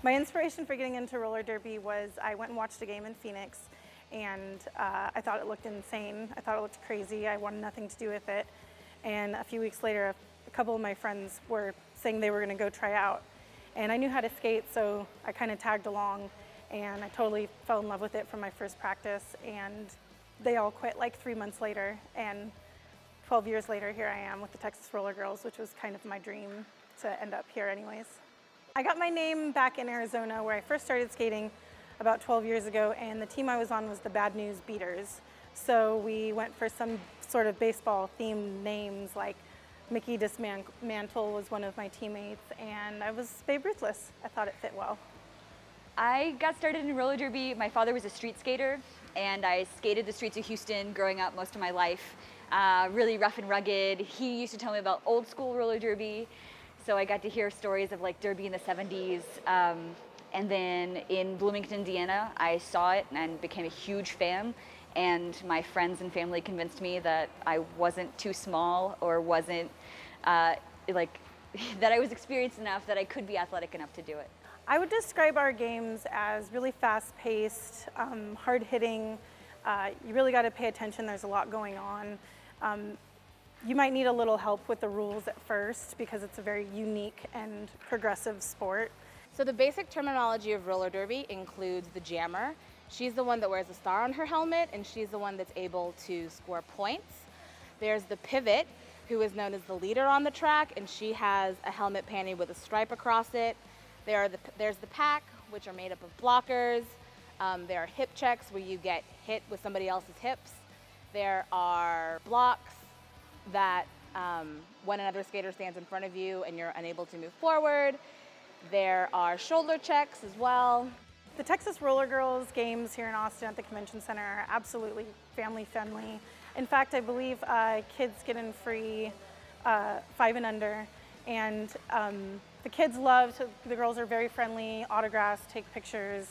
My inspiration for getting into roller derby was I went and watched a game in Phoenix, and I thought it looked insane. I thought it looked crazy. I wanted nothing to do with it. And a few weeks later, a couple of my friends were saying they were going to go try out. And I knew how to skate, so I kind of tagged along, and I totally fell in love with it from my first practice. And they all quit like 3 months later, and 12 years later, here I am with the Texas Rollergirls, which was kind of my dream to end up here anyways. I got my name back in Arizona where I first started skating about 12 years ago, and the team I was on was the Bad News Beaters. So we went for some sort of baseball themed names, like Mickey Dismantle was one of my teammates, and I was Babe Ruthless. I thought it fit well. I got started in roller derby. My father was a street skater, and I skated the streets of Houston growing up most of my life. Really rough and rugged. He used to tell me about old school roller derby. So I got to hear stories of like derby in the 70s. And then in Bloomington, Indiana, I saw it and became a huge fan. And my friends and family convinced me that I wasn't too small or wasn't that I was experienced enough that I could be athletic enough to do it. I would describe our games as really fast-paced, hard-hitting. You really got to pay attention. There's a lot going on. You might need a little help with the rules at first because it's a very unique and progressive sport. So the basic terminology of roller derby includes the jammer. She's the one that wears a star on her helmet, and she's the one that's able to score points. There's the pivot, who is known as the leader on the track, and she has a helmet panty with a stripe across it. There's the pack, which are made up of blockers. There are hip checks, where you get hit with somebody else's hips. There are blocks that when another skater stands in front of you and you're unable to move forward. There are shoulder checks as well. The Texas Rollergirls games here in Austin at the Convention Center are absolutely family friendly. In fact, I believe kids get in free 5 and under, and the kids the girls are very friendly, autographs, take pictures.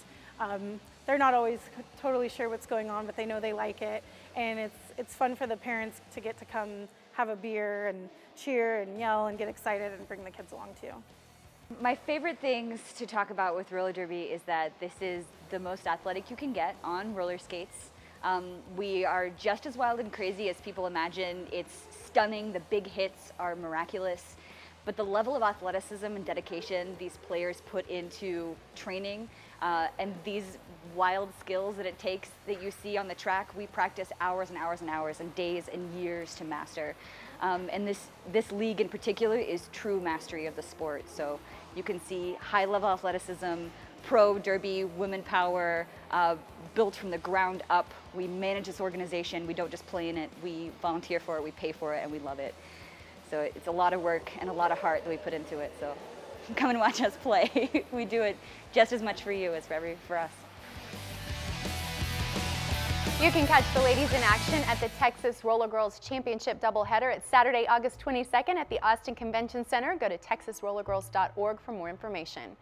They're not always totally sure what's going on, but they know they like it, and it's fun for the parents to get to come have a beer and cheer and yell and get excited and bring the kids along too. My favorite things to talk about with roller derby is that this is the most athletic you can get on roller skates. We are just as wild and crazy as people imagine. It's stunning, the big hits are miraculous, but the level of athleticism and dedication these players put into training and these wild skills that it takes that you see on the track, we practice hours and hours and hours and days and years to master. And this league in particular is true mastery of the sport. So you can see high-level athleticism, pro derby, women power, built from the ground up. We manage this organization. We don't just play in it. We volunteer for it, we pay for it, and we love it. So it's a lot of work and a lot of heart that we put into it. So come and watch us play. We do it just as much for you as for us. You can catch the ladies in action at the Texas Rollergirls Championship doubleheader. It's Saturday, August 22nd at the Austin Convention Center. Go to texasrollergirls.org for more information.